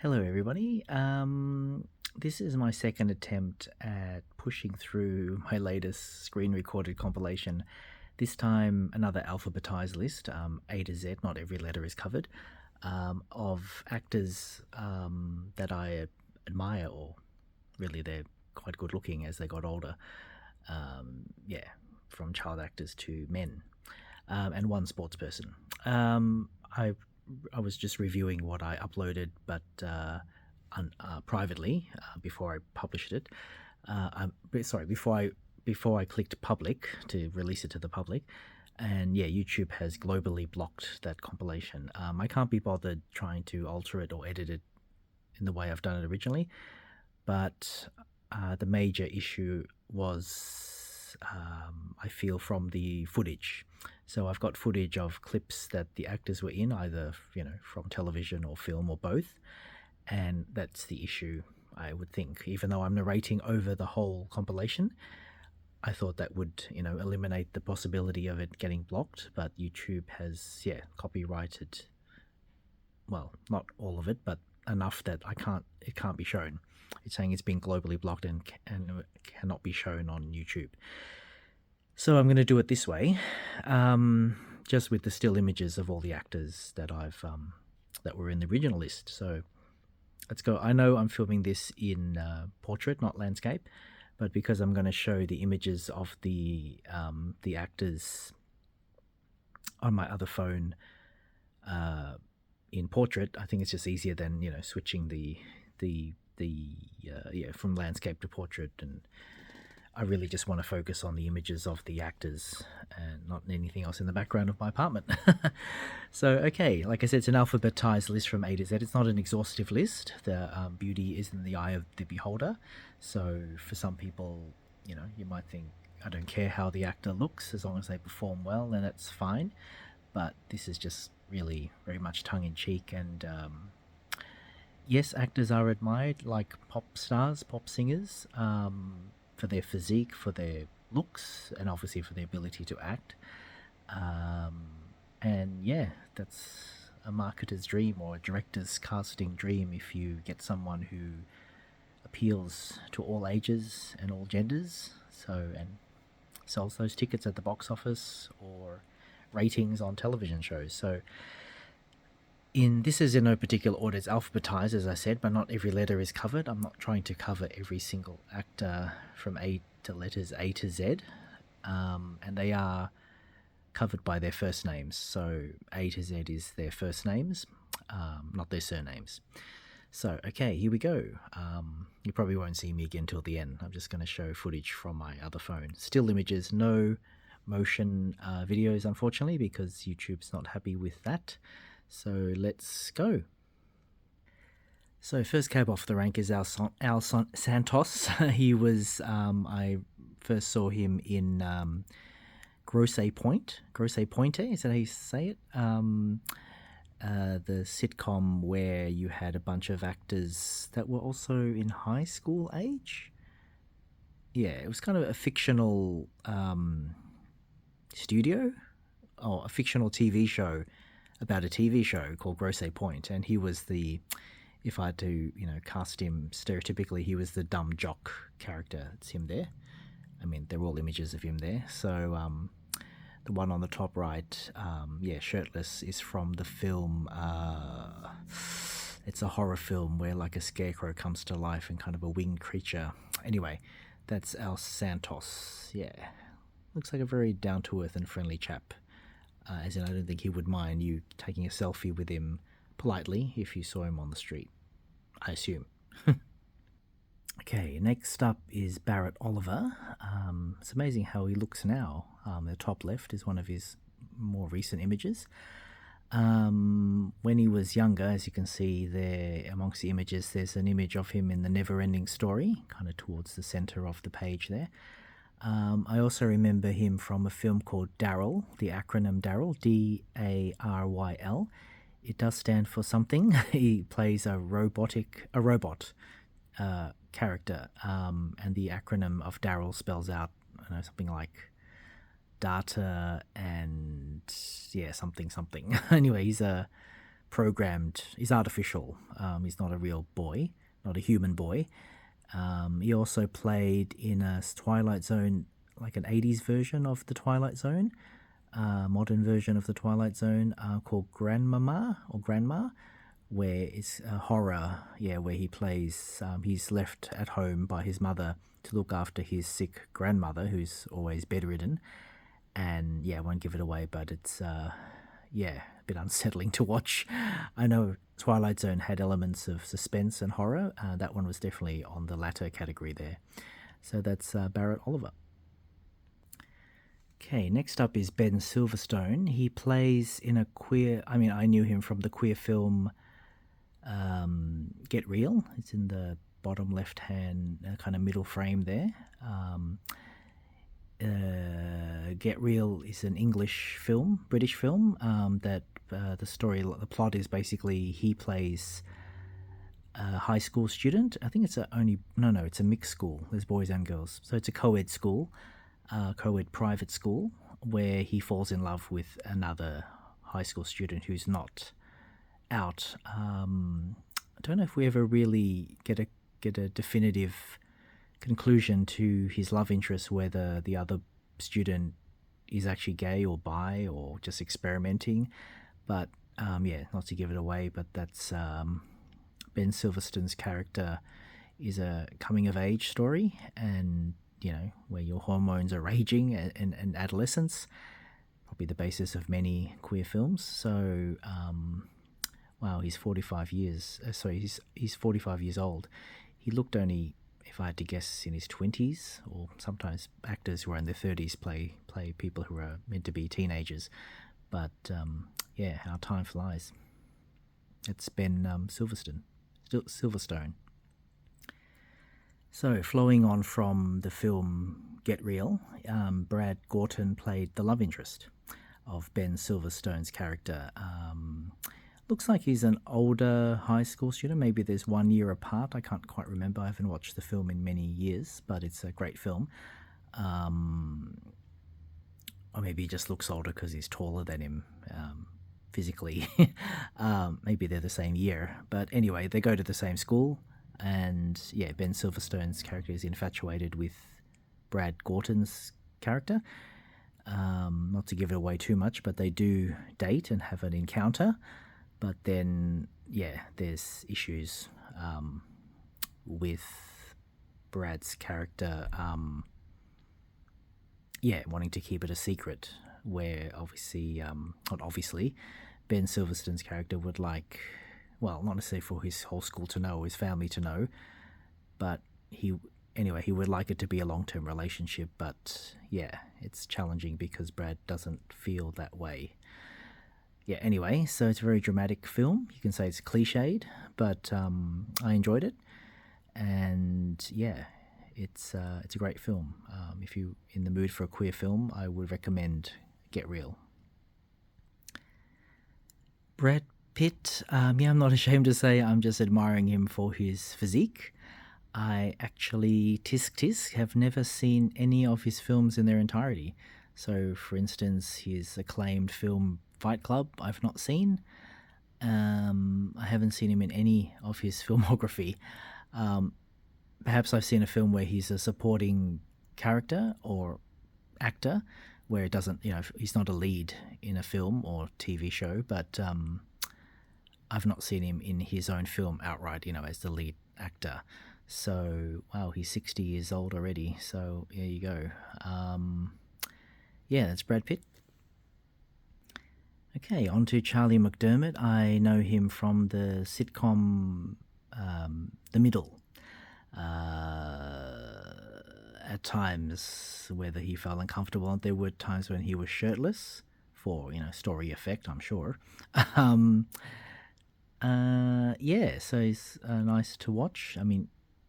Hello, everybody. This is my second attempt at pushing through my latest screen recorded compilation. This time, another alphabetized list, A to Z, not every letter is covered, of actors that I admire, or really they're quite good looking as they got older. Yeah, from child actors to men, and one sports person. I was just reviewing what I uploaded, but privately before I published it. Sorry, before I clicked public to release it to the public, and yeah, YouTube has globally blocked that compilation. I can't be bothered trying to alter it or edit it in the way I've done it originally, but the major issue was I feel from the footage. So I've got footage of clips that the actors were in, either from television or film or both, and that's the issue. I would think, even though I'm narrating over the whole compilation, I thought that would eliminate the possibility of it getting blocked. But YouTube has copyrighted, well, not all of it, but enough that it can't be shown. It's saying it's been globally blocked and cannot be shown on YouTube. So I'm going to do it this way, just with the still images of all the actors that I've that were in the original list. So let's go. I know I'm filming this in portrait, not landscape, but because I'm going to show the images of the actors on my other phone in portrait, I think it's just easier than switching the from landscape to portrait. And I really just want to focus on the images of the actors and not anything else in the background of my apartment. So, okay, like I said, it's an alphabetized list from A to Z. It's not an exhaustive list. The beauty is in the eye of the beholder. So for some people, you might think, I don't care how the actor looks as long as they perform well, and that's fine. But this is just really very much tongue-in-cheek, and yes, actors are admired like pop stars, pop singers, for their physique, for their looks, and obviously for their ability to act. And yeah, that's a marketer's dream or a director's casting dream if you get someone who appeals to all ages and all genders. So, and sells those tickets at the box office or ratings on television shows. So, this is in no particular order. It's alphabetized, as I said, but not every letter is covered. I'm not trying to cover every single actor from letters A to Z, and they are covered by their first names. So A to Z is their first names, not their surnames. So, okay, here we go. You probably won't see me again till the end. I'm just going to show footage from my other phone. Still images, no motion videos, unfortunately, because YouTube's not happy with that. So let's go. So first cab off the rank is Al Santos. He was, I first saw him in Grosse Pointe, is that how you say it? The sitcom where you had a bunch of actors that were also in high school age. Yeah, it was kind of a fictional studio, or a fictional TV show about a TV show called Grosse Pointe, and he was if I had to, cast him stereotypically, he was the dumb jock character. It's him there. I mean, they're all images of him there. So the one on the top right, shirtless, is from the film. It's a horror film where like a scarecrow comes to life and kind of a winged creature. Anyway, that's Al Santos. Yeah, looks like a very down-to-earth and friendly chap. As in, I don't think he would mind you taking a selfie with him politely if you saw him on the street, I assume. Okay, next up is Barrett Oliver. It's amazing how he looks now. The top left is one of his more recent images. When he was younger, as you can see there amongst the images, there's an image of him in The Never-Ending Story, kind of towards the center of the page there. I also remember him from a film called Daryl, the acronym Daryl, Daryl. It does stand for something. He plays a robot character, and the acronym of Daryl spells out, something like data and something. Anyway, he's a programmed. He's artificial. He's not a real boy, not a human boy. He also played in a Twilight Zone, like an 80s version of the Twilight Zone, modern version of the Twilight Zone called Grandmama or Grandma, where it's a horror, where he plays, he's left at home by his mother to look after his sick grandmother who's always bedridden. And I won't give it away, but it's, a bit unsettling to watch. I know Twilight Zone had elements of suspense and horror. That one was definitely on the latter category there. So that's Barrett Oliver. Okay, next up is Ben Silverstone. He plays in a queer, I knew him from the queer film Get Real. It's in the bottom left-hand kind of middle frame there. Get Real is an English film, British film, that the plot is basically he plays a high school student. I think it's it's a mixed school. There's boys and girls. So it's a co-ed school, co-ed private school, where he falls in love with another high school student who's not out. I don't know if we ever really get a definitive conclusion to his love interest, whether the other student is actually gay or bi or just experimenting. But not to give it away, but that's Ben Silverstone's character is a coming of age story, and where your hormones are raging and adolescence, probably the basis of many queer films. So wow, he's 45 years. He's 45 years old. He looked only, if I had to guess, in his 20s, or sometimes actors who are in their 30s play people who are meant to be teenagers. But how time flies. It's Ben Silverstone. So, flowing on from the film Get Real, Brad Gorton played the love interest of Ben Silverstone's character. Looks like he's an older high school student. Maybe there's 1 year apart. I can't quite remember. I haven't watched the film in many years, but it's a great film. Or maybe he just looks older because he's taller than him physically. Maybe they're the same year. But anyway, they go to the same school. And Ben Silverstone's character is infatuated with Brad Gorton's character. Not to give it away too much, but they do date and have an encounter. But then, there's issues with Brad's character, wanting to keep it a secret, where obviously, not obviously, Ben Silverstone's character would like, well, not necessarily for his whole school to know, his family to know, but he would like it to be a long-term relationship, but it's challenging because Brad doesn't feel that way. Anyway, so it's a very dramatic film. You can say it's cliched, but I enjoyed it, and it's a great film. If you're in the mood for a queer film, I would recommend Get Real. Brad Pitt, I'm not ashamed to say I'm just admiring him for his physique. I actually, tisk, have never seen any of his films in their entirety. So, for instance, his acclaimed film Fight Club, I've not seen. I haven't seen him in any of his filmography. Perhaps I've seen a film where he's a supporting character or actor, where it doesn't, he's not a lead in a film or TV show, but I've not seen him in his own film outright, as the lead actor. So, wow, he's 60 years old already. So, there you go. That's Brad Pitt. Okay, on to Charlie McDermott. I know him from the sitcom The Middle. At times, whether he felt uncomfortable, there were times when he was shirtless for, story effect, I'm sure. So he's nice to watch.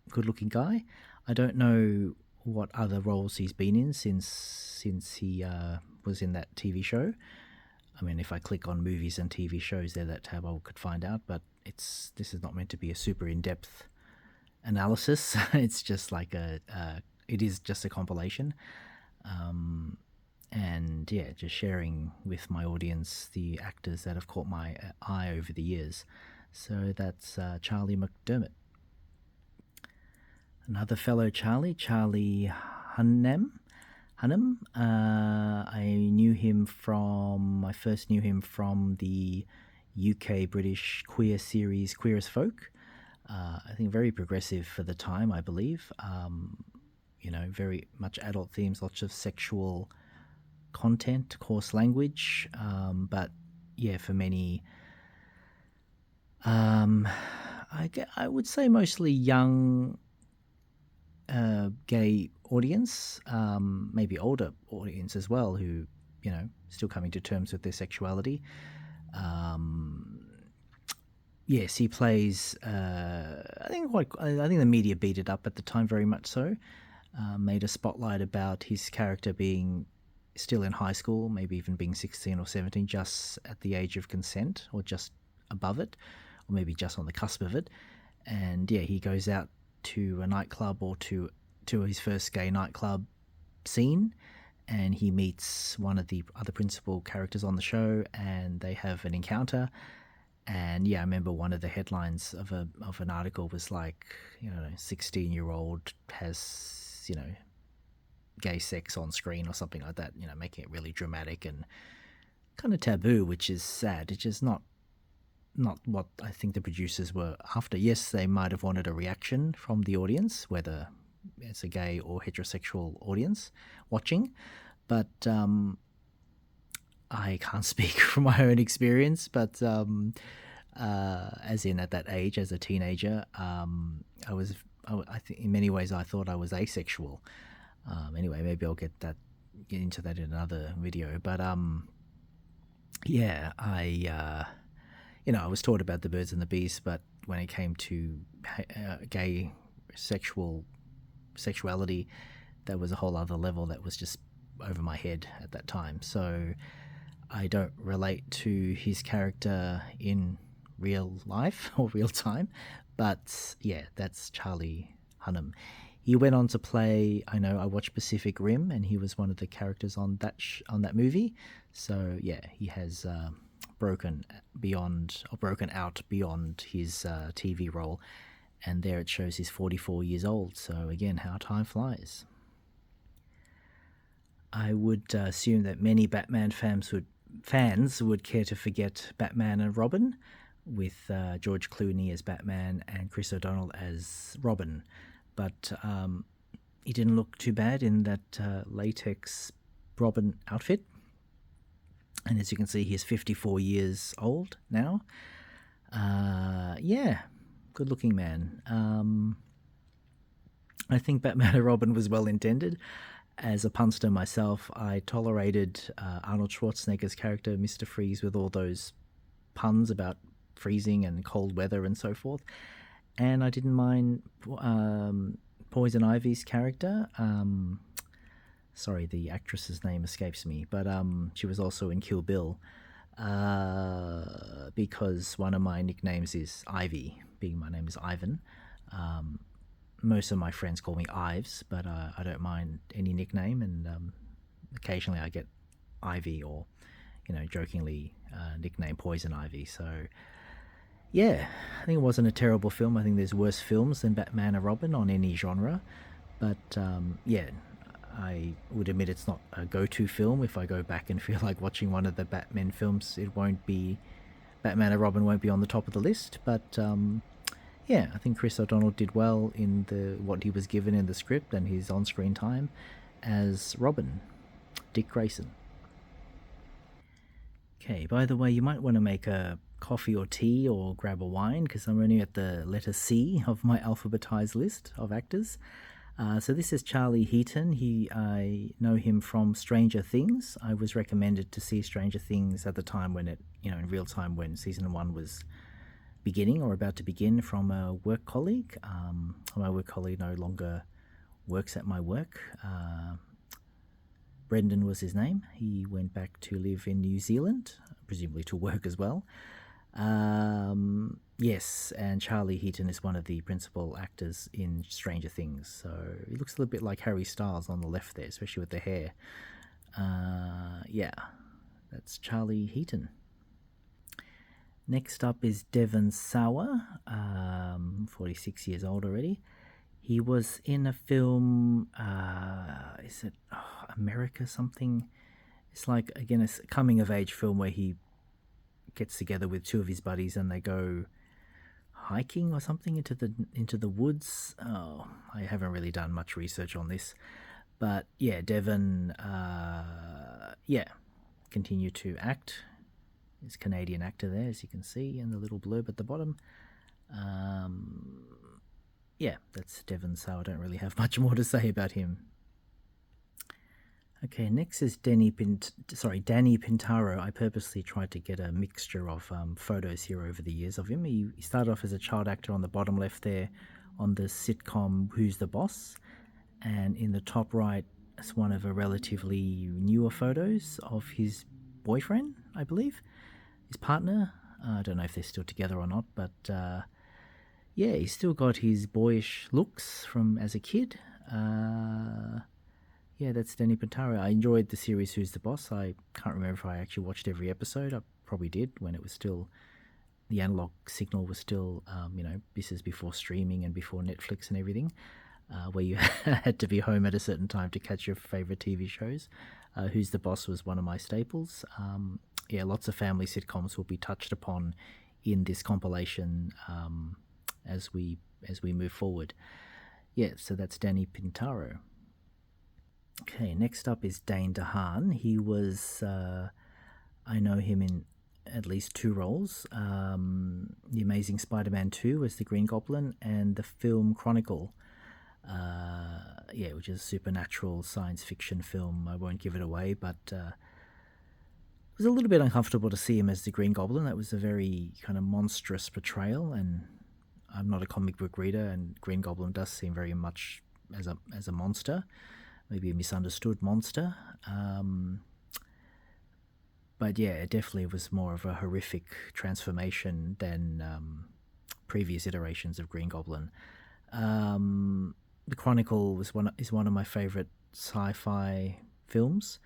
Good-looking guy. I don't know what other roles he's been in since he was in that TV show. If I click on movies and TV shows there, that tab, I could find out, but this is not meant to be a super in-depth analysis. It's just like it is just a compilation. and yeah, just sharing with my audience the actors that have caught my eye over the years. So that's Charlie McDermott. Another fellow Charlie, Charlie Hunnam. I first knew him from the UK British queer series Queer as Folk. I think very progressive for the time, I believe. Very much adult themes, lots of sexual content, coarse language. But yeah, for many, I would say mostly young gay audience, maybe older audience as well, who still coming to terms with their sexuality. Yes, he plays. I think the media beat it up at the time very much so. Made a spotlight about his character being still in high school, maybe even being 16 or 17, just at the age of consent or just above it, or maybe just on the cusp of it. And yeah, he goes out to a nightclub or to his first gay nightclub scene, and he meets one of the other principal characters on the show, and they have an encounter. And yeah, I remember one of the headlines of an article was like, 16-year-old has gay sex on screen or something like that, making it really dramatic and kind of taboo, which is sad. It's just not what I think the producers were after. Yes, they might have wanted a reaction from the audience, whether it's a gay or heterosexual audience watching, but I can't speak from my own experience, but as in at that age, as a teenager, I think in many ways I thought I was asexual. Anyway, maybe I'll get into that in another video. But yeah, I was taught about the birds and the bees, but when it came to gay sexuality, that was a whole other level that was just over my head at that time. So I don't relate to his character in real life or real time, but yeah, that's Charlie Hunnam. He went on to play. I watched Pacific Rim, and he was one of the characters on that movie. So yeah, he has broken out beyond his TV role, and there it shows he's 44 years old. So again, how time flies. I would assume that many Batman fans would care to forget Batman and Robin, with George Clooney as Batman and Chris O'Donnell as Robin. But he didn't look too bad in that latex Robin outfit. And as you can see, he's 54 years old now. Yeah, good looking man. I think Batman and Robin was well intended. As a punster myself, I tolerated Arnold Schwarzenegger's character, Mr. Freeze, with all those puns about freezing and cold weather and so forth. And I didn't mind Poison Ivy's character. Sorry, the actress's name escapes me, but she was also in Kill Bill, because one of my nicknames is Ivy, being my name is Ivan. Most of my friends call me Ives, but I don't mind any nickname, and occasionally I get Ivy or, jokingly nicknamed Poison Ivy. So, yeah, I think it wasn't a terrible film. I think there's worse films than Batman and Robin on any genre. But, yeah, I would admit it's not a go-to film. If I go back and feel like watching one of the Batman films, Batman and Robin won't be on the top of the list. But, yeah, I think Chris O'Donnell did well in what he was given in the script and his on-screen time as Robin, Dick Grayson. Okay, by the way, you might want to make a coffee or tea or grab a wine, because I'm only at the letter C of my alphabetized list of actors. So this is Charlie Heaton. I know him from Stranger Things. I was recommended to see Stranger Things at the time when it, in real time when season 1 was beginning or about to begin, from a work colleague. My work colleague no longer works at my work. Brendan was his name. He went back to live in New Zealand, presumably to work as well. Yes, and Charlie Heaton is one of the principal actors in Stranger Things. So he looks a little bit like Harry Styles on the left there, especially with the hair. Yeah, that's Charlie Heaton. Next up is Devon Sawa, 46 years old already. He was in a film, is it America something? It's like, again, a coming of age film where he gets together with two of his buddies and they go hiking or something into the woods. Oh, I haven't really done much research on this, but yeah, Devon, yeah, continue to act. He's a Canadian actor there, as you can see in the little blurb at the bottom. Yeah, that's Devon, so I don't really have much more to say about him. Okay, next is Danny Pintaro. I purposely tried to get a mixture of photos here over the years of him. He started off as a child actor on the bottom left there on the sitcom Who's the Boss? And in the top right, it's one of a relatively newer photos of his boyfriend, I believe, his partner. I don't know if they're still together or not, but yeah, he's still got his boyish looks from as a kid. Yeah, that's Danny Pintaro. I enjoyed the series Who's the Boss? I can't remember if I actually watched every episode. I probably did when it was still, the analog signal was still, this is before streaming and before Netflix and everything, where you had to be home at a certain time to catch your favourite TV shows. Who's the Boss was one of my staples. Yeah, lots of family sitcoms will be touched upon in this compilation as we move forward. Yeah, so that's Danny Pintaro. Okay, next up is Dane DeHaan. He was, I know him in at least two roles. The Amazing Spider-Man 2 as the Green Goblin, and the film Chronicle, yeah, which is a supernatural science fiction film. I won't give it away, but it was a little bit uncomfortable to see him as the Green Goblin. That was a very kind of monstrous portrayal, and I'm not a comic book reader, and Green Goblin does seem very much as a monster. Maybe a misunderstood monster. But yeah, it definitely was more of a horrific transformation than previous iterations of Green Goblin. The Chronicle is one of my favourite sci-fi films.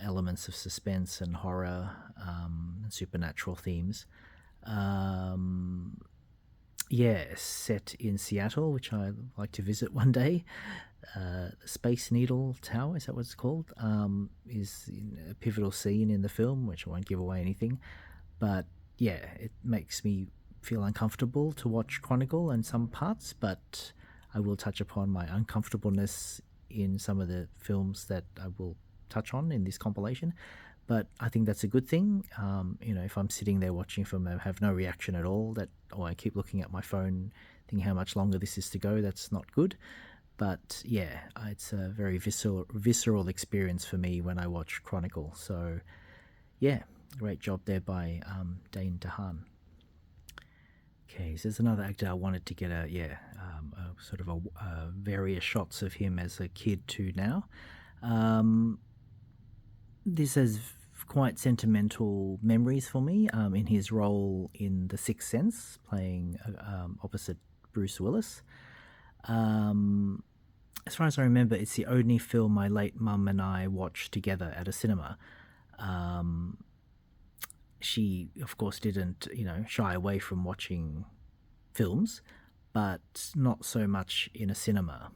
Elements of suspense and horror and supernatural themes. Yeah, set in Seattle, which I'd like to visit one day. The Space Needle Tower, is that what it's called? Is a pivotal scene in the film, which I won't give away anything. But yeah, it makes me feel uncomfortable to watch Chronicle in some parts, but I will touch upon my uncomfortableness in some of the films that I will touch on in this compilation. But I think that's a good thing. If I'm sitting there watching a film and have no reaction at all, or I keep looking at my phone thinking how much longer this is to go, that's not good. But yeah, it's a very visceral experience for me when I watch Chronicle. So yeah, great job there by Dane DeHaan. Okay, so there's another actor I wanted to get sort of various shots of him as a kid to now. This has quite sentimental memories for me in his role in The Sixth Sense, playing opposite Bruce Willis. As far as I remember, it's the only film my late mum and I watched together at a cinema. She, of course, didn't, shy away from watching films, but not so much in a cinema.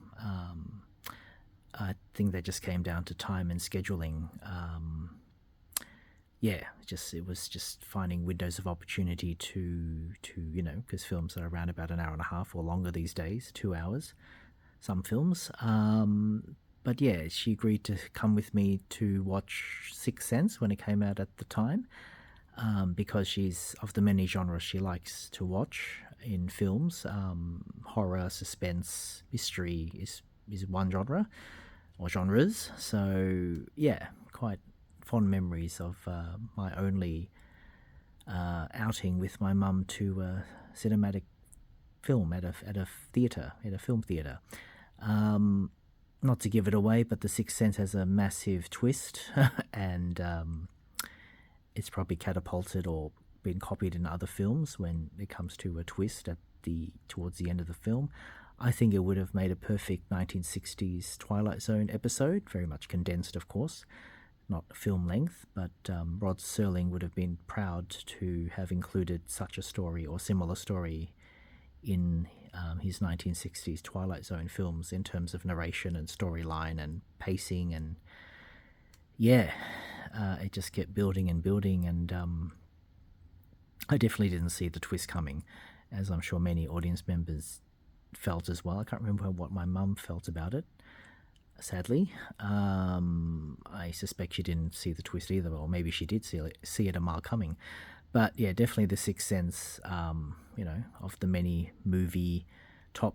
I think that just came down to time and scheduling. It was just finding windows of opportunity to because films are around about an hour and a half or longer these days, 2 hours, some films. But yeah, she agreed to come with me to watch Sixth Sense when it came out at the time, because she's, of the many genres she likes to watch in films, horror, suspense, mystery is one genre or genres. So yeah, quite fond memories of my only outing with my mum to a cinematic film at a film theatre. Not to give it away, but The Sixth Sense has a massive twist, and it's probably catapulted or been copied in other films when it comes to a twist towards the end of the film. I think it would have made a perfect 1960s Twilight Zone episode, very much condensed, of course. not film length, but Rod Serling would have been proud to have included such a story or similar story in his 1960s Twilight Zone films in terms of narration and storyline and pacing. And yeah, it just kept building and building, and I definitely didn't see the twist coming, as I'm sure many audience members felt as well. I can't remember what my mum felt about it, sadly. I suspect she didn't see the twist either, or maybe she did see it a mile coming. But yeah, definitely The Sixth Sense, of the many top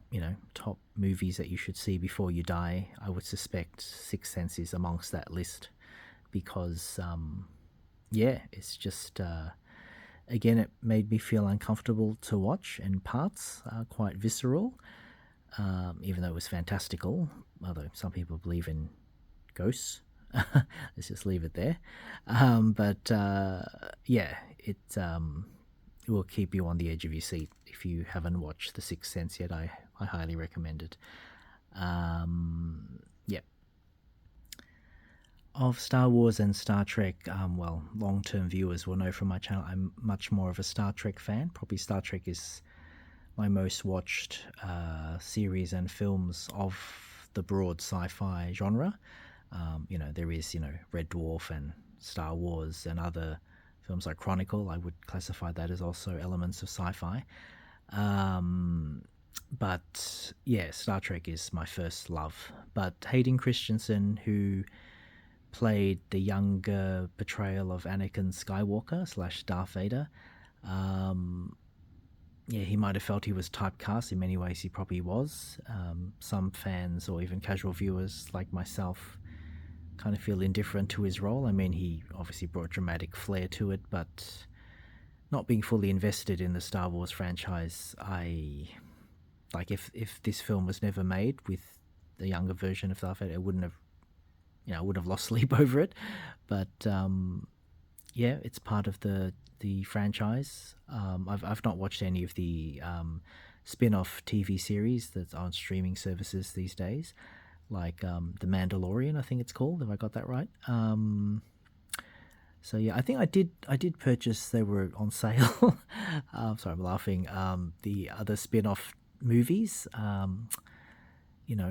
movies that you should see before you die, I would suspect Sixth Sense is amongst that list, because it's just again, it made me feel uncomfortable to watch, and parts quite visceral, even though it was fantastical, although some people believe in ghosts. Let's just leave it there. It will keep you on the edge of your seat. If you haven't watched The Sixth Sense yet, I highly recommend it. Of Star Wars and Star Trek, long-term viewers will know from my channel, I'm much more of a Star Trek fan. Probably Star Trek is my most watched series and films of the broad sci-fi genre. There is, Red Dwarf and Star Wars and other films like Chronicle. I would classify that as also elements of sci-fi. But yeah, Star Trek is my first love. But Hayden Christensen, who played the younger portrayal of Anakin Skywalker / Darth Vader, he might have felt he was typecast. In many ways he probably was. Some fans or even casual viewers like myself kind of feel indifferent to his role. I mean, he obviously brought dramatic flair to it, but not being fully invested in the Star Wars franchise, if this film was never made with the younger version of Darth Vader, I would have lost sleep over it. But it's part of the franchise. I've not watched any of the spin-off TV series that's on streaming services these days, like The Mandalorian, I think it's called, if I got that right. I think I did purchase, they were on sale. Sorry, I'm laughing. The other spin-off movies,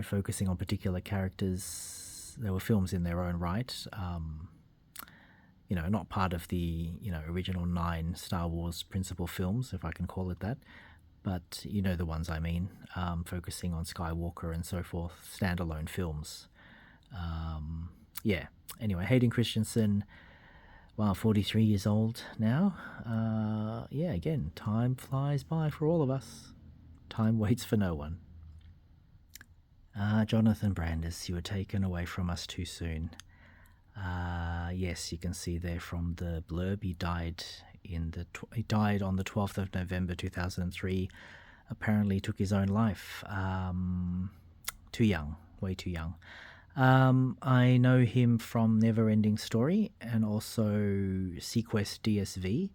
focusing on particular characters. They were films in their own right. Not part of the, original 9 Star Wars principal films, if I can call it that. But the ones I mean, focusing on Skywalker and so forth, standalone films. Anyway, Hayden Christensen, 43 years old now. Again, time flies by for all of us. Time waits for no one. Jonathan Brandis, you were taken away from us too soon. Yes, you can see there from the blurb, he died on the 12th of November 2003. Apparently took his own life. Too young, way too young. I know him from Neverending Story and also Sequest DSV.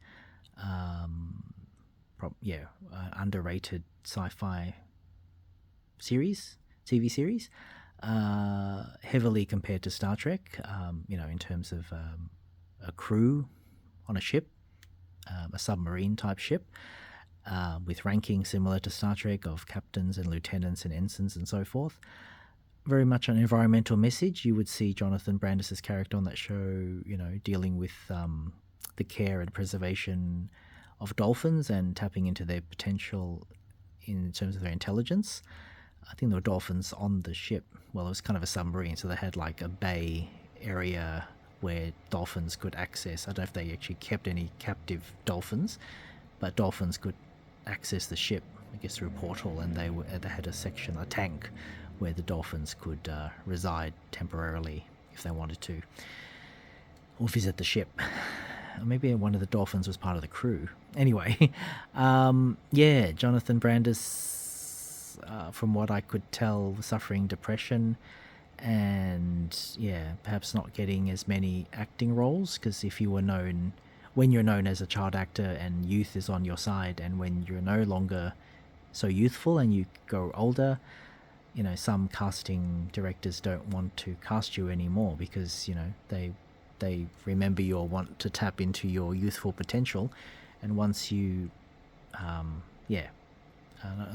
Underrated sci-fi TV series. Heavily compared to Star Trek, in terms of a crew on a ship, a submarine type ship, with ranking similar to Star Trek of captains and lieutenants and ensigns and so forth. Very much an environmental message. You would see Jonathan Brandis's character on that show, dealing with the care and preservation of dolphins and tapping into their potential in terms of their intelligence. I think there were dolphins on the ship. Well, it was kind of a submarine, so they had like a bay area where dolphins could access. I don't know if they actually kept any captive dolphins, but dolphins could access the ship, I guess, through a portal, and they had a tank, where the dolphins could reside temporarily if they wanted to, or visit the ship. Or maybe one of the dolphins was part of the crew. Anyway, Jonathan Brandis, from what I could tell, suffering depression, and perhaps not getting as many acting roles, because when you're known as a child actor and youth is on your side, and when you're no longer so youthful and you grow older, some casting directors don't want to cast you anymore because they they remember you or want to tap into your youthful potential, and once you, yeah,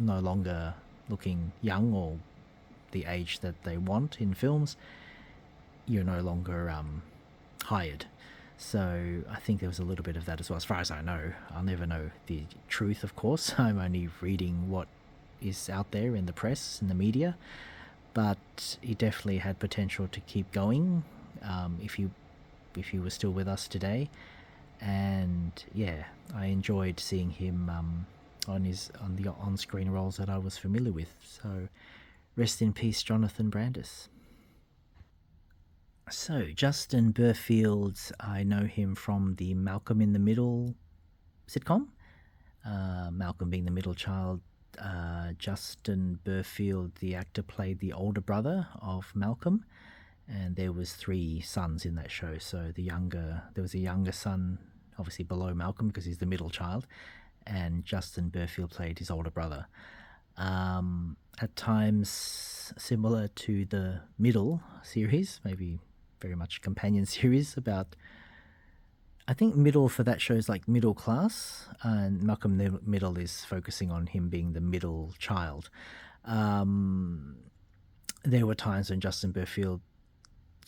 no longer looking young or the age that they want in films, you're no longer hired. So I think there was a little bit of that as well. As far as I know, I'll never know the truth, of course. I'm only reading what is out there in the press and the media, but he definitely had potential to keep going if he was still with us today. And yeah, I enjoyed seeing him on the on-screen roles that I was familiar with. So rest in peace, Jonathan Brandis. So Justin Burfield, I know him from the Malcolm in the Middle sitcom. Malcolm being the middle child. Justin Burfield, the actor, played the older brother of Malcolm, and there was 3 sons in that show. So there was a younger son, obviously below Malcolm because he's the middle child, and Justin Burfield played his older brother. At times similar to the Middle series, maybe very much a companion series about, I think Middle for that show is like middle class, and Malcolm the Middle is focusing on him being the middle child. There were times when Justin Burfield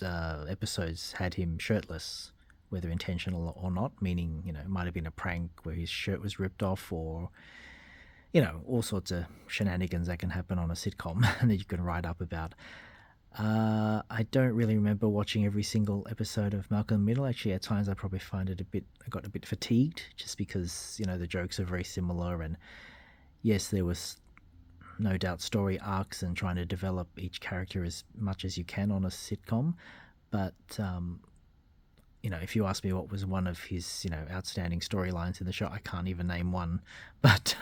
episodes had him shirtless, whether intentional or not, meaning, it might have been a prank where his shirt was ripped off, or all sorts of shenanigans that can happen on a sitcom and that you can write up about. I don't really remember watching every single episode of Malcolm in the Middle. Actually, at times I probably find it I got a bit fatigued, just because, the jokes are very similar. And yes, there was no doubt story arcs and trying to develop each character as much as you can on a sitcom. But, if you ask me what was one of his, outstanding storylines in the show, I can't even name one. But,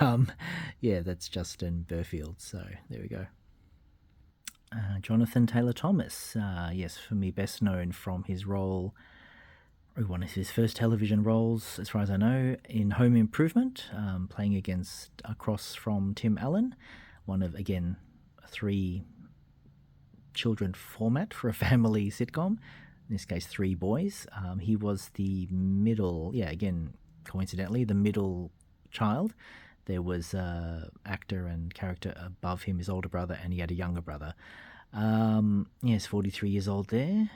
yeah, that's Justin Burfield. So there we go. Jonathan Taylor Thomas, yes, for me, best known from his role, or one of his first television roles, as far as I know, in Home Improvement, playing across from Tim Allen, one of, again, 3 children format for a family sitcom, in this case 3 boys. He was the middle, again, coincidentally, the middle child. There was actor and character above him, his older brother, and he had a younger brother. Yes, 43 years old there.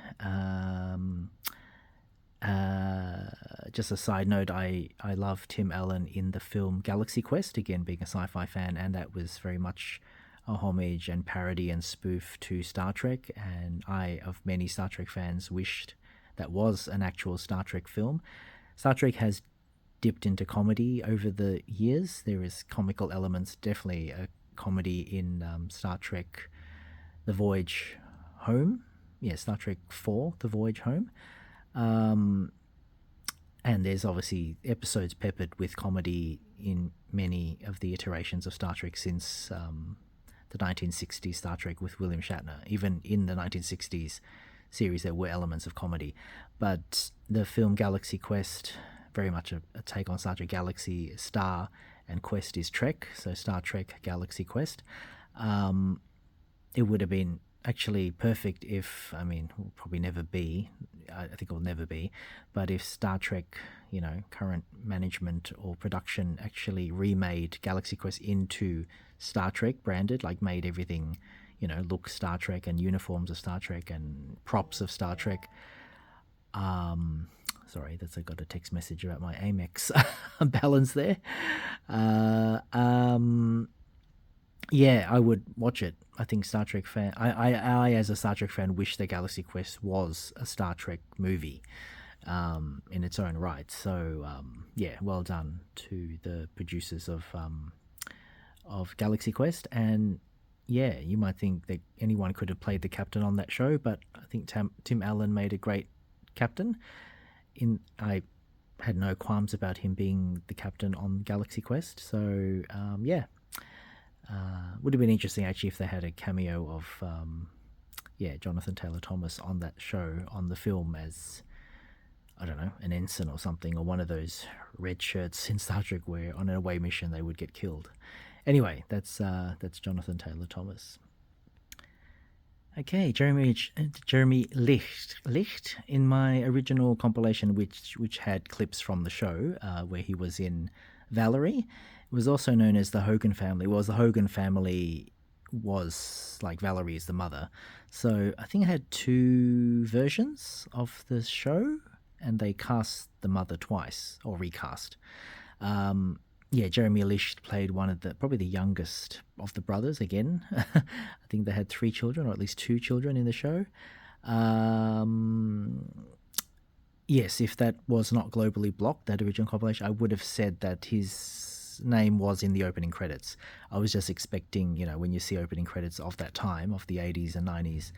Just a side note, I love Tim Allen in the film Galaxy Quest, again being a sci-fi fan, and that was very much a homage and parody and spoof to Star Trek, and I, of many Star Trek fans, wished that was an actual Star Trek film. Star Trek has dipped into comedy over the years. There is comical elements, definitely a comedy in Star Trek The Voyage Home. Yeah, Star Trek 4, The Voyage Home. And there's obviously episodes peppered with comedy in many of the iterations of Star Trek since the 1960s Star Trek with William Shatner. Even in the 1960s series, there were elements of comedy. But the film Galaxy Quest, very much a take on Star Trek. Galaxy, Star, and Quest is Trek, so Star Trek Galaxy Quest. It would have been actually perfect if, will probably never be, I think it will never be, but if Star Trek, current management or production actually remade Galaxy Quest into Star Trek branded, like made everything, look Star Trek, and uniforms of Star Trek and props of Star Trek. Sorry, I got a text message about my Amex balance there. Yeah, I would watch it. I think Star Trek fan. I as a Star Trek fan, wish that Galaxy Quest was a Star Trek movie, in its own right. So yeah, well done to the producers of Galaxy Quest. And yeah, you might think that anyone could have played the captain on that show, but I think Tim Allen made a great captain. I had no qualms about him being the captain on Galaxy Quest. So yeah. Would have been interesting actually if they had a cameo of Jonathan Taylor Thomas on that show, on the film, as, I don't know, an ensign or something, or one of those red shirts in Star Trek where on an away mission they would get killed. Anyway, that's Jonathan Taylor Thomas. Okay, Jeremy Licht in my original compilation, which had clips from the show, where he was in Valerie. It was also known as the Hogan family. Well, the Hogan family was like Valerie is the mother. So I think I had two versions of the show, and they cast the mother twice or recast. Um, yeah, Jeremy Licht played one of the probably the youngest of the brothers. Again, I think they had three children, or at least two children in the show. Um, yes, if that was not globally blocked, that original compilation, I would have said that his name was in the opening credits. I was just expecting, when you see opening credits of that time, of the 80s and 90s,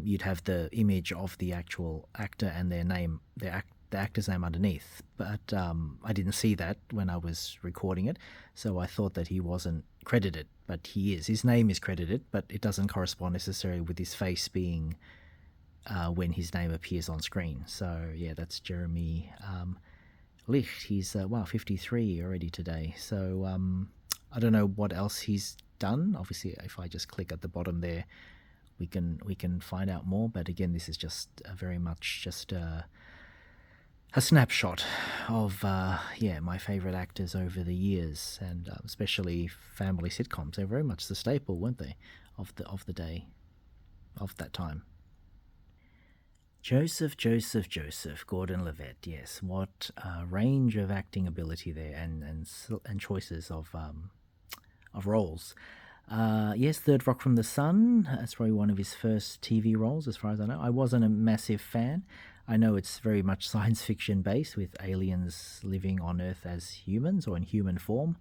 you'd have the image of the actual actor and their name, the actor's name underneath. But I didn't see that when I was recording it, so I thought that he wasn't credited, but he is. His name is credited, but it doesn't correspond necessarily with his face being when his name appears on screen. So yeah, that's Jeremy Licht. He's 53 already today. So I don't know what else he's done. Obviously, if I just click at the bottom there, we can find out more. But again, this is just very much just a snapshot of my favorite actors over the years, and especially family sitcoms. They're very much the staple, weren't they, of the day, of that time. Joseph Gordon-Levitt. Yes, what a range of acting ability there, and choices of roles. Yes, Third Rock from the Sun. That's probably one of his first TV roles, as far as I know. I wasn't a massive fan. I know it's very much science fiction based, with aliens living on Earth as humans or in human form.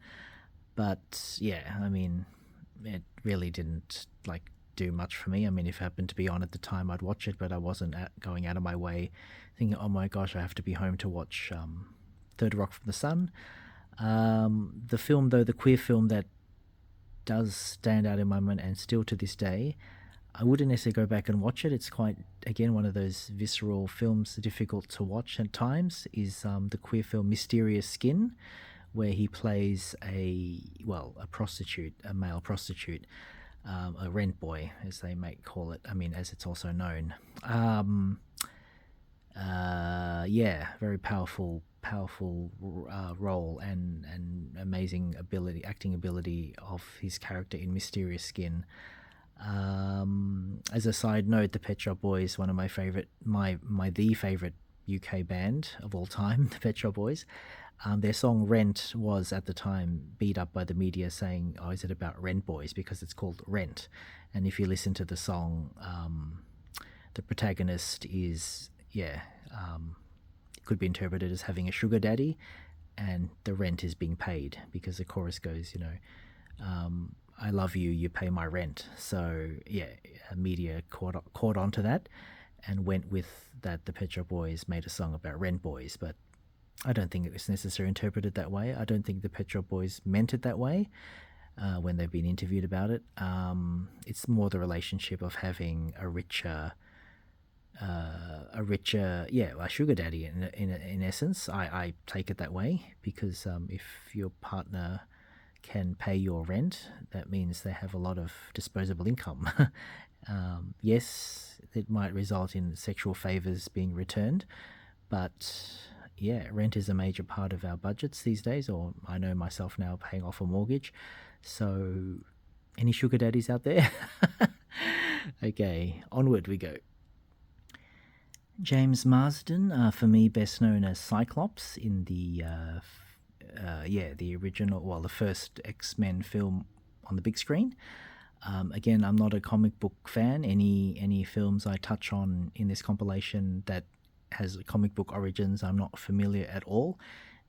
But yeah, I mean, it really didn't do much for me. I mean, if it happened to be on at the time, I'd watch it, but I wasn't going out of my way thinking, oh my gosh, I have to be home to watch Third Rock from the Sun. The film, though, the queer film that does stand out in my mind, and still to this day, I wouldn't necessarily go back and watch it. It's quite, again, one of those visceral films, difficult to watch at times, is the queer film Mysterious Skin, where he plays a prostitute, a male prostitute, a rent boy, as they might call it. I mean, as it's also known. Very powerful role, and amazing acting ability of his character in Mysterious Skin. As a side note, the Pet Shop Boys, one of my favorite, the favorite UK band of all time, the Pet Shop Boys. Their song Rent was at the time beat up by the media, saying, oh, is it about rent boys? Because it's called Rent. And if you listen to the song, the protagonist is, could be interpreted as having a sugar daddy, and the rent is being paid, because the chorus goes, I love you, you pay my rent. So yeah, media caught onto that and went with that. The Pet Shop Boys made a song about rent boys, but I don't think it was necessarily interpreted that way. I don't think the Pet Shop Boys meant it that way when they've been interviewed about it. It's more the relationship of having a richer, sugar daddy in essence. I take it that way, because if your partner can pay your rent, that means they have a lot of disposable income. Yes, it might result in sexual favors being returned, but yeah, rent is a major part of our budgets these days, or I know myself now paying off a mortgage. So, any sugar daddies out there? Okay, onward we go. James Marsden, for me, best known as Cyclops in the original, the first X-Men film on the big screen. Again, I'm not a comic book fan. Any films I touch on in this compilation that has comic book origins, I'm not familiar at all,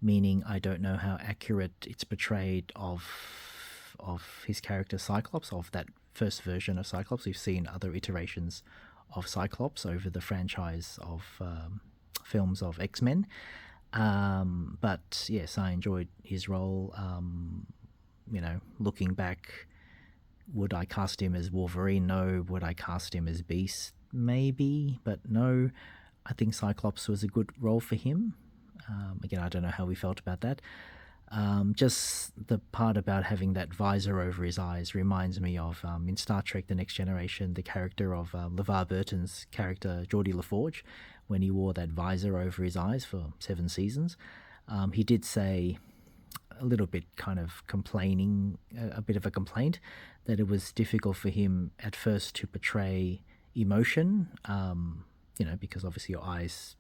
meaning I don't know how accurate it's portrayed of his character Cyclops, of that first version of Cyclops. We've seen other iterations of Cyclops over the franchise of films of X-Men. But yes, I enjoyed his role. Looking back, would I cast him as Wolverine? No. Would I cast him as Beast? Maybe, but no. I think Cyclops was a good role for him. Again, I don't know how we felt about that. Just the part about having that visor over his eyes reminds me of in Star Trek: The Next Generation, the character of LeVar Burton's character Geordie LaForge, when he wore that visor over his eyes for 7 seasons. He did say a little bit kind of complaining, a bit of a complaint, that it was difficult for him at first to portray emotion, because obviously your eyes,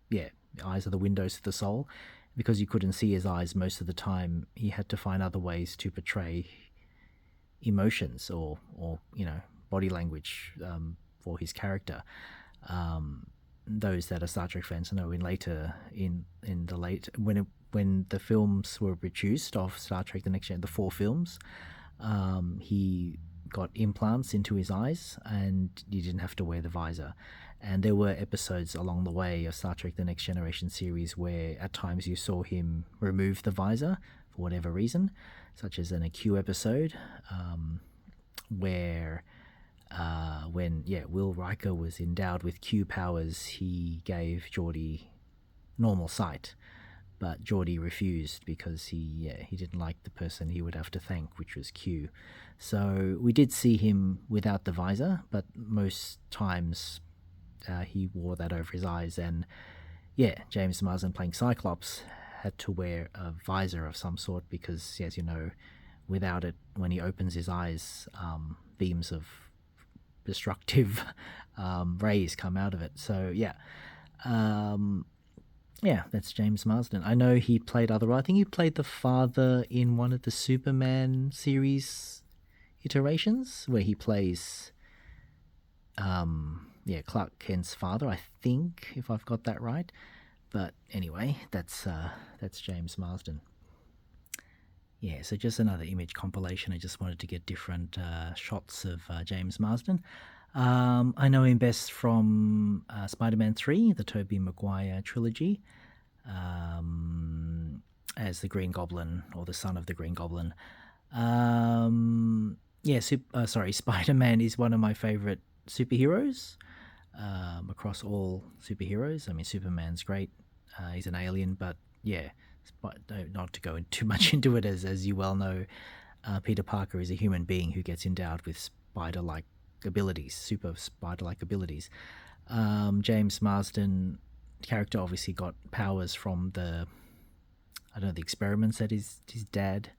the eyes are the windows to the soul. Because you couldn't see his eyes most of the time, he had to find other ways to portray emotions or body language for his character. Those that are Star Trek fans know when the films were produced of Star Trek: The Next Gen, the 4 films, he got implants into his eyes and he didn't have to wear the visor. And there were episodes along the way of Star Trek: The Next Generation series where at times you saw him remove the visor for whatever reason, such as in a Q episode where when Will Riker was endowed with Q powers, he gave Geordie normal sight, but Geordie refused because he didn't like the person he would have to thank, which was Q. So we did see him without the visor, but most times he wore that over his eyes. And James Marsden playing Cyclops had to wear a visor of some sort because, as you know, without it, when he opens his eyes, beams of destructive rays come out of it. So that's James Marsden. I know he played I think he played the father in one of the Superman series iterations where he plays Clark Kent's father, I think, if I've got that right. But anyway, that's James Marsden. Yeah, so just another image compilation. I just wanted to get different shots of James Marsden. I know him best from Spider-Man 3, the Tobey Maguire trilogy, as the Green Goblin, or the son of the Green Goblin. Spider-Man is one of my favorite superheroes across all superheroes. I mean, Superman's great. He's an alien, but not to go too much into it, as you well know, Peter Parker is a human being who gets endowed with spider-like abilities, super spider-like abilities. James Marsden character obviously got powers from the experiments that his dad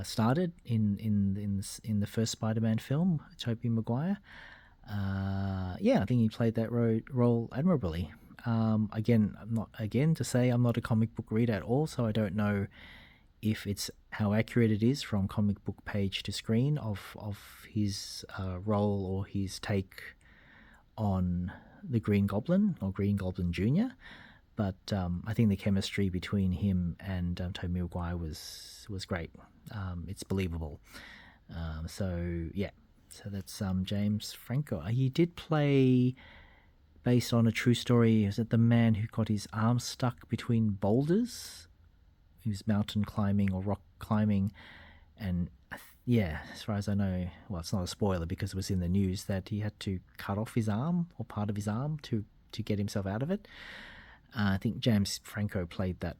started in the first Spider-Man film, Tobey Maguire. I think he played that role admirably. I'm not a comic book reader at all, so I don't know if it's how accurate it is from comic book page to screen of his role or his take on the Green Goblin or Green Goblin Jr. But I think the chemistry between him and Tobey Maguire was great. It's believable. So that's James Franco. He did play, based on a true story, is it the man who got his arm stuck between boulders? He was mountain climbing or rock climbing, and as far as I know, well, it's not a spoiler because it was in the news that he had to cut off his arm or part of his arm to get himself out of it. I think James Franco played that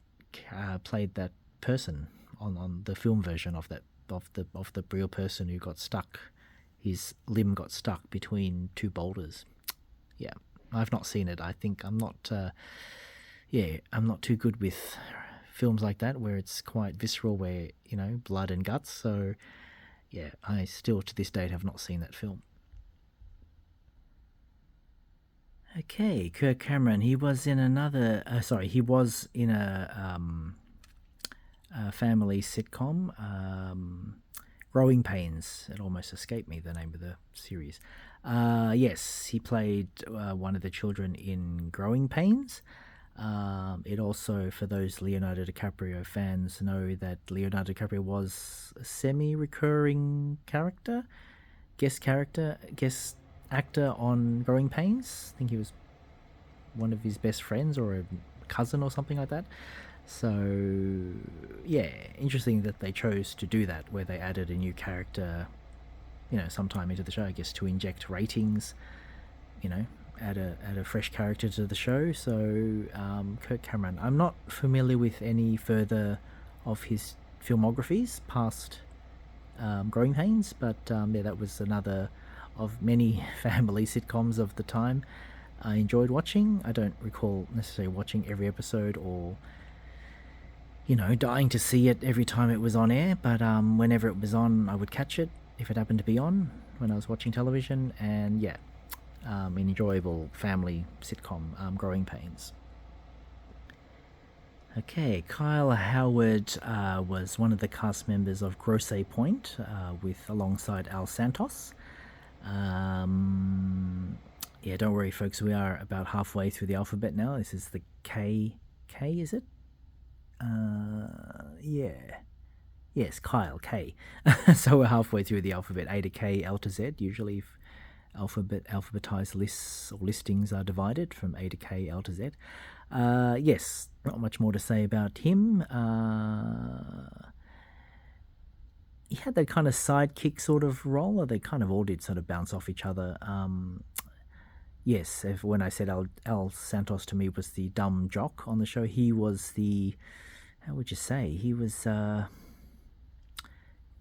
person on the film version of the real person who got stuck. His limb got stuck between 2 boulders. Yeah, I've not seen it. I think I'm not too good with films like that where it's quite visceral, where blood and guts. So I still to this date have not seen that film. Okay, Kirk Cameron. He was in another. He was in a family sitcom, Growing Pains. It almost escaped me the name of the series. Yes, he played one of the children in Growing Pains. It also, for those Leonardo DiCaprio fans, know that Leonardo DiCaprio was a semi-recurring guest actor on Growing Pains. I think he was one of his best friends or a cousin or something like that. So interesting that they chose to do that, where they added a new character sometime into the show, I guess, to inject ratings, add a fresh character to the show. So Kirk Cameron. I'm not familiar with any further of his filmographies past Growing Pains, but yeah, that was another of many family sitcoms of the time I enjoyed watching. I don't recall necessarily watching every episode or dying to see it every time it was on air, but whenever it was on, I would catch it if it happened to be on when I was watching television, and yeah, an enjoyable family sitcom, Growing Pains. Okay, Kyle Howard was one of the cast members of Grosse Point, with alongside Al Santos. Yeah, don't worry, folks. We are about halfway through the alphabet now. This is the K. K, is it? Yeah. Yes, Kyle K. So we're halfway through the alphabet, A to K, L to Z. Usually, if alphabetized lists or listings are divided from A to K, L to Z. Yes, not much more to say about him. He had that kind of sidekick sort of role, or they kind of all did sort of bounce off each other. Yes, when I said Al Santos to me was the dumb jock on the show, he was the, how would you say, he was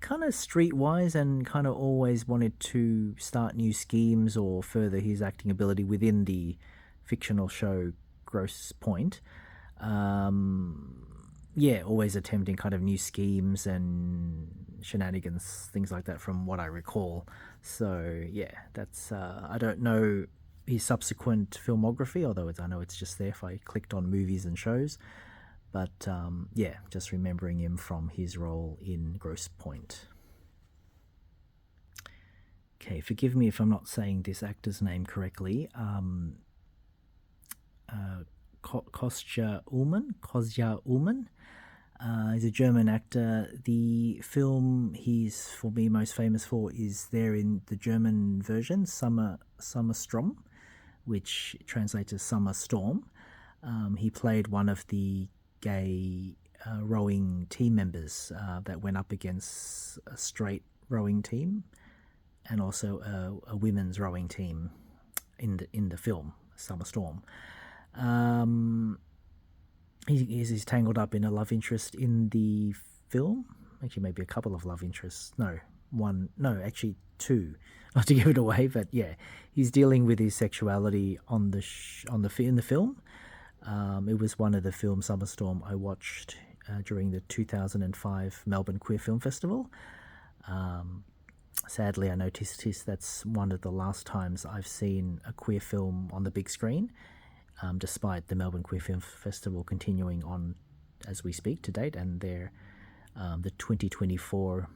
kind of streetwise and kind of always wanted to start new schemes or further his acting ability within the fictional show Grosse Point. Yeah, always attempting kind of new schemes and shenanigans, things like that, from what I recall. So yeah, that's I don't know his subsequent filmography, although I know it's just there if I clicked on movies and shows. But yeah, just remembering him from his role in Grosse Point. Okay, forgive me if I'm not saying this actor's name correctly. Kostja Ullmann. He's a German actor. The film he's, for me, most famous for is there in the German version, Sommerstrom, which translates as Summer Storm. He played one of the gay rowing team members that went up against a straight rowing team and also a women's rowing team in the film Summer Storm. He's tangled up in a love interest in the film. Actually, maybe a couple of love interests. No, one. No, actually two. Not to give it away, but yeah, he's dealing with his sexuality in the film. It was one of the films Summer Storm I watched during the 2005 Melbourne Queer Film Festival. Sadly, I noticed that's one of the last times I've seen a queer film on the big screen, despite the Melbourne Queer Film Festival continuing on as we speak to date, and the 2024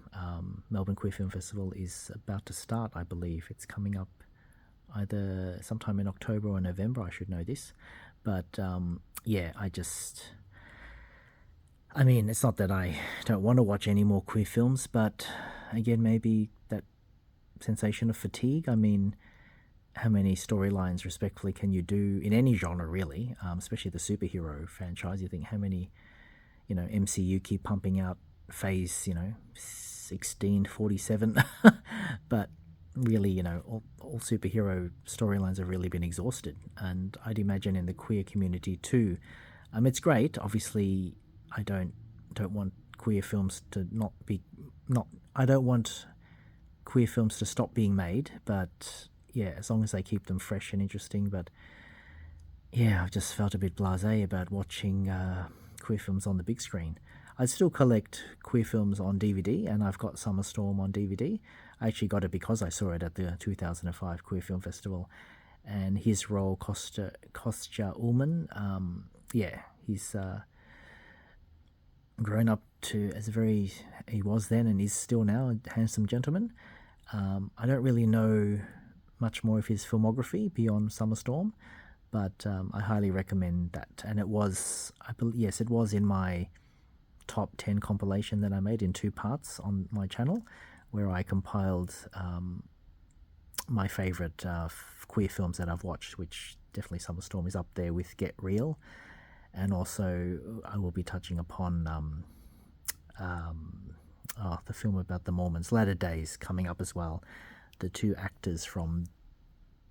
Melbourne Queer Film Festival is about to start, I believe. It's coming up either sometime in October or November, I should know this. But yeah, I mean, it's not that I don't want to watch any more queer films, but again, maybe that sensation of fatigue. I mean, how many storylines, respectfully, can you do in any genre, really, especially the superhero franchise? You think how many, MCU keep pumping out phase, 1647, but really, all superhero storylines have really been exhausted. And I'd imagine in the queer community too. It's great. Obviously, I don't want queer films to I don't want queer films to stop being made, but yeah, as long as they keep them fresh and interesting. But yeah, I've just felt a bit blasé about watching queer films on the big screen. I still collect queer films on DVD, and I've got Summer Storm on DVD. I actually got it because I saw it at the 2005 Queer Film Festival, and his role, Kostja Ullmann, yeah, he's grown up to he was then and is still now a handsome gentleman. I don't really know much more of his filmography beyond Summer Storm, but I highly recommend that. And it was, it was in my top 10 compilation that I made in 2 parts on my channel, where I compiled my favorite queer films that I've watched, which definitely Summer Storm is up there with Get Real. And also I will be touching upon the film about the Mormons, Latter Days, coming up as well. The 2 actors from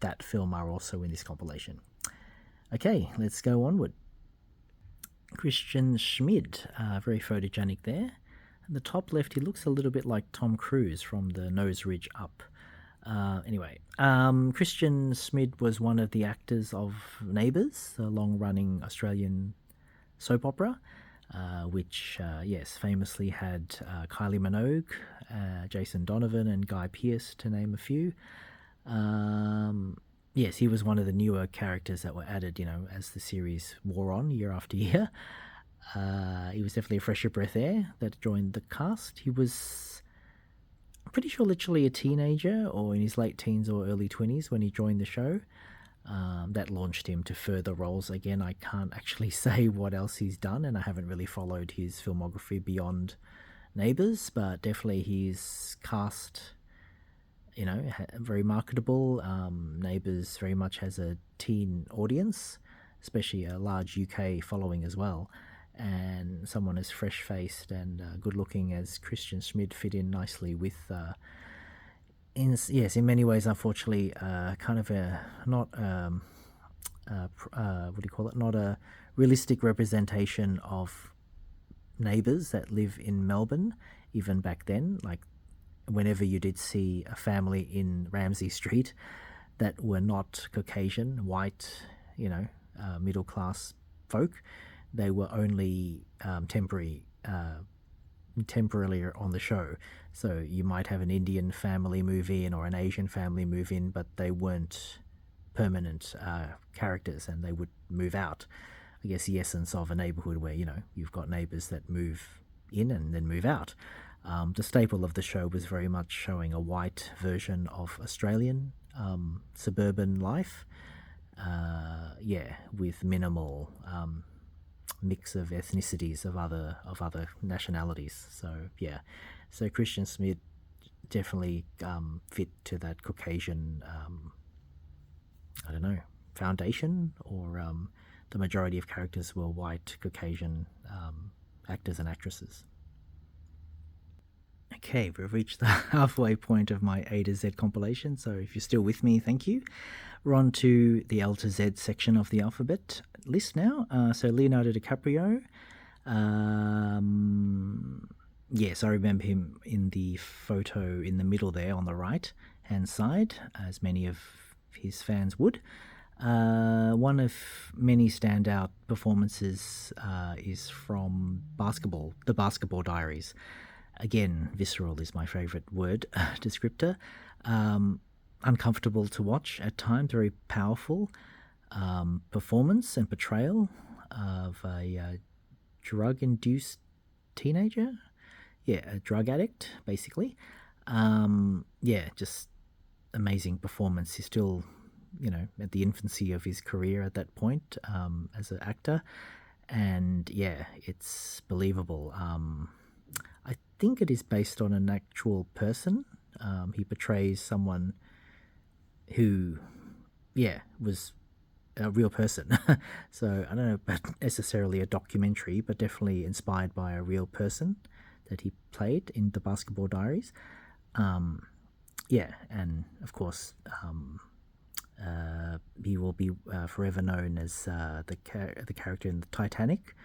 that film are also in this compilation. Okay, let's go onward. Christian Schmid, very photogenic there. In the top left, he looks a little bit like Tom Cruise from the nose ridge up. Anyway, Christian Schmid was one of the actors of Neighbours, the long-running Australian soap opera, which, yes, famously had Kylie Minogue, Jason Donovan, and Guy Pearce, to name a few. Yes, he was one of the newer characters that were added, as the series wore on year after year. He was definitely a fresher breath air that joined the cast. He was, I'm pretty sure, literally a teenager or in his late teens or early 20s when he joined the show. That launched him to further roles. Again, I can't actually say what else he's done, and I haven't really followed his filmography beyond Neighbours, but definitely his cast, very marketable. Neighbours very much has a teen audience, especially a large UK following as well. And someone as fresh-faced and good-looking as Christian Schmid fit in nicely with, in many ways, unfortunately, kind of a not not a realistic representation of neighbours that live in Melbourne, even back then. Like, whenever you did see a family in Ramsay Street that were not Caucasian, white, middle-class folk, they were only temporarily on the show. So you might have an Indian family move in or an Asian family move in, but they weren't permanent characters, and they would move out. I guess the essence of a neighbourhood where, you've got neighbours that move in and then move out. The staple of the show was very much showing a white version of Australian suburban life, with minimal mix of ethnicities of other nationalities. So Christian Schmid definitely fit to that Caucasian foundation, or the majority of characters were white Caucasian actors and actresses. Okay, we've reached the halfway point of my A to Z compilation, so if you're still with me, thank you. We're on to the L to Z section of the alphabet list now. So Leonardo DiCaprio. Yes, I remember him in the photo in the middle there on the right-hand side, as many of his fans would. One of many standout performances is from The Basketball Diaries. Again, visceral is my favourite word descriptor. Uncomfortable to watch at times, very powerful performance and portrayal of a drug-induced teenager. Yeah, a drug addict, basically. Just amazing performance. He's still, at the infancy of his career at that point as an actor. And it's believable. I think it is based on an actual person. He portrays someone who, was a real person. So I don't know about necessarily a documentary, but definitely inspired by a real person that he played in The Basketball Diaries. And of course, he will be forever known as the character in the Titanic,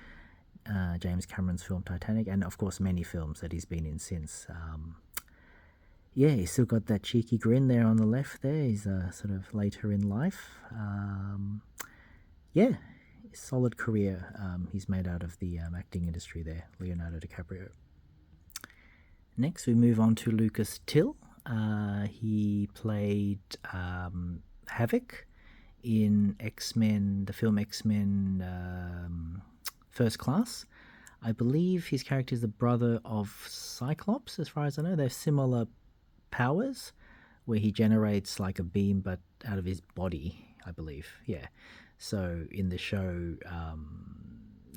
James Cameron's film Titanic, and of course many films that he's been in since. He's still got that cheeky grin there on the left there. He's sort of later in life. Solid career he's made out of the acting industry there, Leonardo DiCaprio. Next, we move on to Lucas Till. He played Havoc in X-Men, the film X-Men First Class. I believe his character is the brother of Cyclops, as far as I know. They have similar powers, where he generates like a beam but out of his body, I believe. So in the show,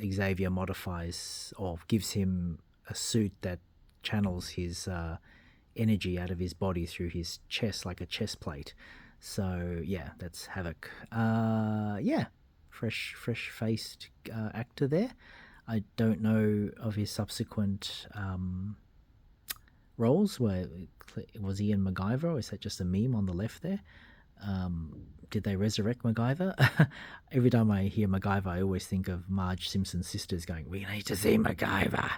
Xavier modifies or gives him a suit that channels his energy out of his body through his chest, like a chest plate. So that's Havoc. Fresh-faced actor there. I don't know of his subsequent roles. Where was he in MacGyver, or is that just a meme on the left there? Did they resurrect MacGyver? Every time I hear MacGyver, I always think of Marge Simpson's sisters going, "We need to see MacGyver.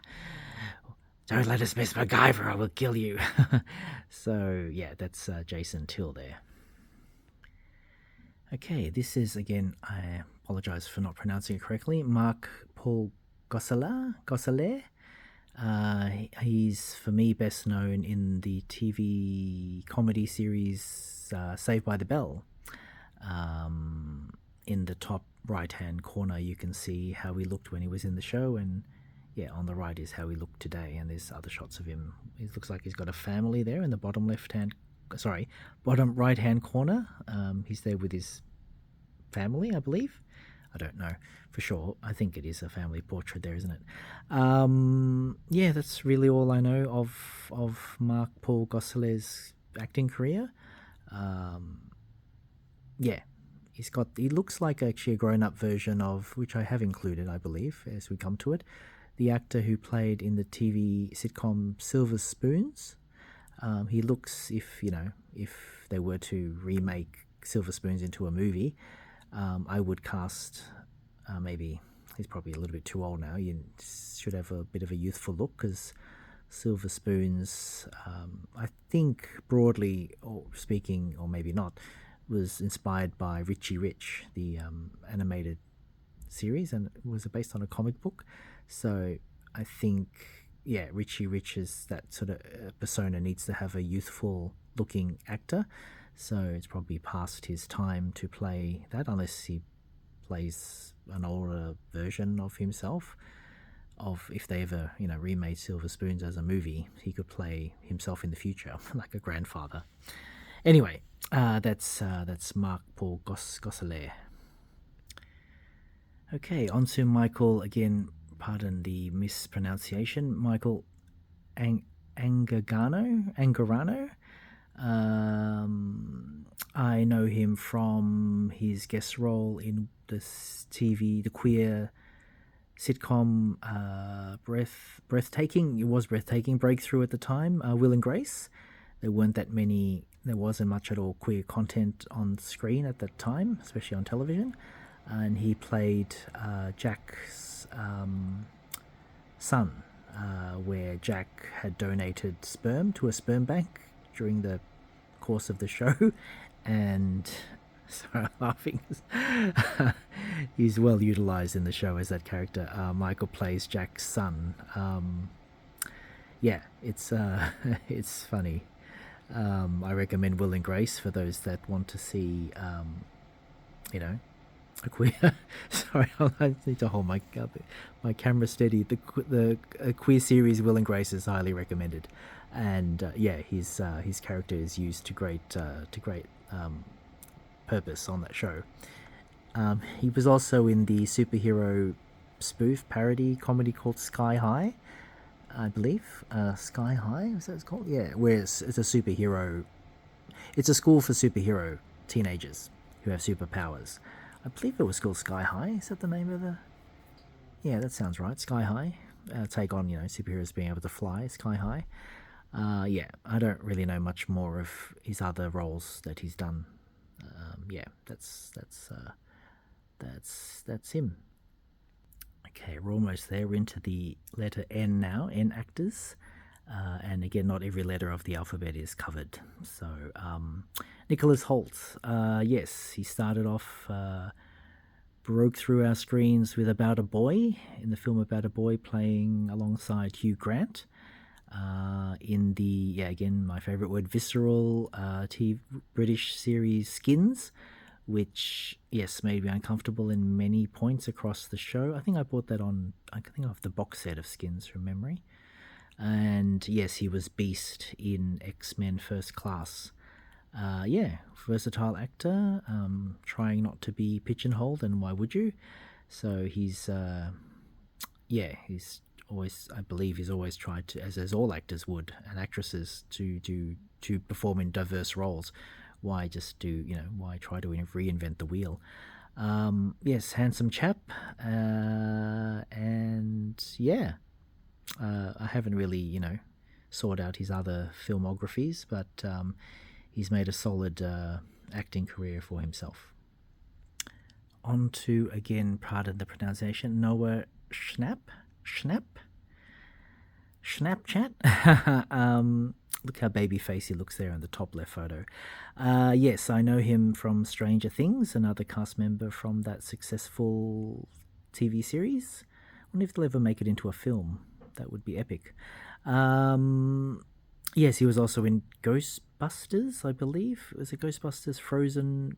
Don't let us miss MacGyver, I will kill you." So, yeah, that's Jason Till there. Okay, this is, again, I apologize for not pronouncing it correctly, Mark Paul Gosselaar. He's, for me, best known in the TV comedy series Saved by the Bell. In the top right-hand corner, you can see how he looked when he was in the show, and yeah, on the right is how he looked today, and there's other shots of him. It looks like he's got a family there in the bottom right-hand corner. He's there with his family, I believe. I don't know for sure. I think it is a family portrait there, isn't it? Yeah, that's really all I know of Mark Paul Gosselaar's acting career. Yeah, he looks like actually a grown-up version of, which I have included, I believe, as we come to it, the actor who played in the TV sitcom Silver Spoons. He looks, if they were to remake Silver Spoons into a movie, I would cast, maybe he's probably a little bit too old now. You should have a bit of a youthful look, because Silver Spoons, I think broadly or speaking, or maybe not, was inspired by Richie Rich, the animated series, and it was based on a comic book. So I think, yeah, Richie Rich's that sort of persona needs to have a youthful looking actor. So it's probably past his time to play that, unless he plays an older version of himself. If they ever, remade Silver Spoons as a movie, he could play himself in the future, like a grandfather. Anyway, that's Mark Paul Gosselaar. Okay, on to Michael, again, pardon the mispronunciation, Michael Angarano. I know him from his guest role in the queer sitcom Breathtaking. It was Breathtaking, breakthrough at the time, Will and Grace. There wasn't much at all queer content on screen at that time, especially on television. And he played Jack's son, where Jack had donated sperm to a sperm bank during the course of the show. And sorry, I'm laughing. He's well utilized in the show as that character. Michael plays Jack's son. Yeah, it's it's funny. I recommend Will and Grace for those that want to see, a queer. Sorry, I need to hold my camera steady. The queer series Will and Grace is highly recommended, and yeah, his character is used to great purpose on that show. He was also in the superhero spoof parody comedy called Sky High, I believe. Sky High, is that what it's called? Yeah, where it's a superhero. It's a school for superhero teenagers who have superpowers. I believe it was called Sky High. Is that the name of the? Yeah, that sounds right. Sky High. Take on superheroes being able to fly. Sky High. Yeah, I don't really know much more of his other roles that he's done. Yeah, that's him. Okay, we're almost there. We're into the letter N now. N actors. And again, not every letter of the alphabet is covered. So, Nicholas Hoult, yes, he started off, broke through our screens with About a Boy, in the film About a Boy, playing alongside Hugh Grant. In the, again, my favourite word, visceral British series Skins, which, yes, made me uncomfortable in many points across the show. I think I bought that I think I have the box set of Skins from memory. And yes, he was Beast in X-Men First Class. Yeah, versatile actor, trying not to be pigeonholed, and why would you? So he's always, I believe he's always tried to, as all actors would, and actresses, to perform in diverse roles. Why try to reinvent the wheel? Yes, handsome chap, and yeah, I haven't really, sought out his other filmographies, but he's made a solid acting career for himself. On to, again, pardon the pronunciation, Noah Snapchat. Look how baby face he looks there in the top left photo. Yes, I know him from Stranger Things, another cast member from that successful TV series. I wonder if they'll ever make it into a film. That would be epic. Yes, he was also in Ghostbusters, I believe. Was it Ghostbusters Frozen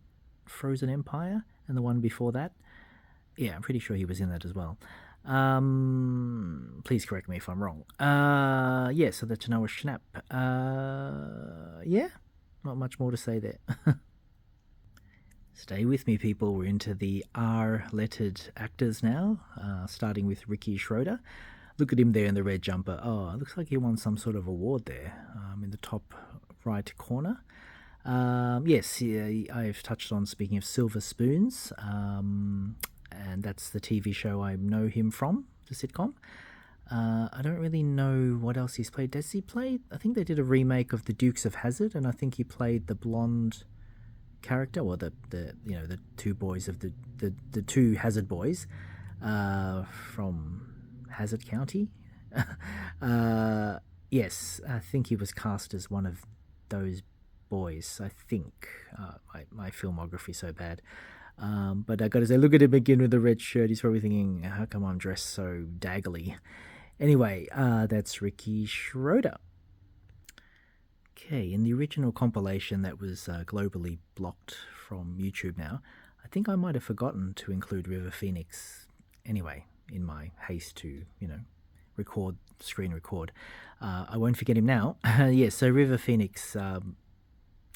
Empire? And the one before that? Yeah, I'm pretty sure he was in that as well. Please correct me if I'm wrong. Yeah, so that's Noah Schnapp. Yeah, not much more to say there. Stay with me, people. We're into the R-lettered actors now, starting with Ricky Schroder. Look at him there in the red jumper. Oh, it looks like he won some sort of award there, in the top right corner. Yes, I've touched on, speaking of Silver Spoons, and that's the TV show I know him from, the sitcom. I don't really know what else he's played. Does he play? I think they did a remake of The Dukes of Hazzard, and I think he played the blonde character, or the two boys of the two Hazzard boys from Hazzard County. Yes, I think he was cast as one of those boys. I think my filmography so bad. But I gotta say, look at him again with the red shirt. He's probably thinking, how come I'm dressed so daggily? Anyway, that's Ricky Schroder. Okay, in the original compilation that was globally blocked from YouTube now, I think I might have forgotten to include River Phoenix. Anyway, in my haste to, screen record. I won't forget him now. Yes, so River Phoenix,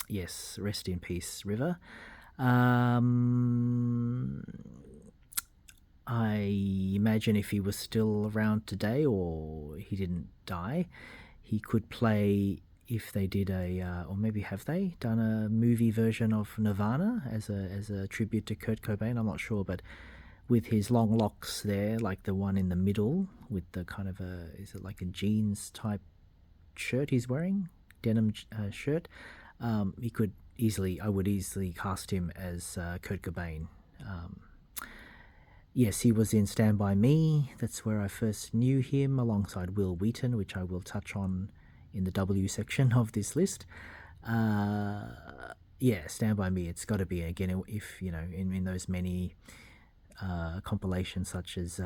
yes, rest in peace, River. I imagine if he was still around today, or he didn't die, he could play, if they did or maybe have they done a movie version of Nirvana as a tribute to Kurt Cobain, I'm not sure, but with his long locks there, like the one in the middle, with the kind of is it like a jeans type shirt he's wearing, denim shirt, I would easily cast him as Kurt Cobain. Yes, he was in Stand By Me. That's where I first knew him, alongside Will Wheaton, which I will touch on in the W section of this list. Yeah, Stand By Me, it's got to be, again, if, in those many compilations such as,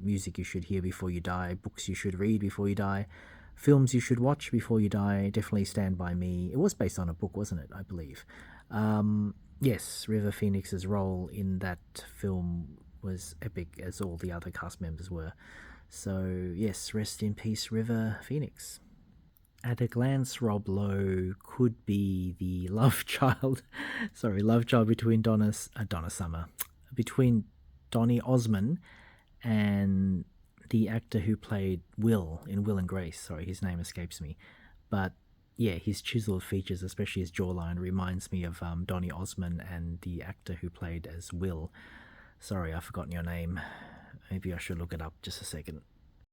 music you should hear before you die, books you should read before you die, films you should watch before you die, definitely Stand By Me. It was based on a book, wasn't it, I believe? Yes, River Phoenix's role in that film was epic, as all the other cast members were. So, yes, rest in peace, River Phoenix. At a glance, Rob Lowe could be the love child between between Donny Osmond and the actor who played Will in Will and Grace. Sorry, his name escapes me. But yeah, his chiseled features, especially his jawline, reminds me of Donny Osmond and the actor who played as Will. Sorry, I've forgotten your name. Maybe I should look it up just a second.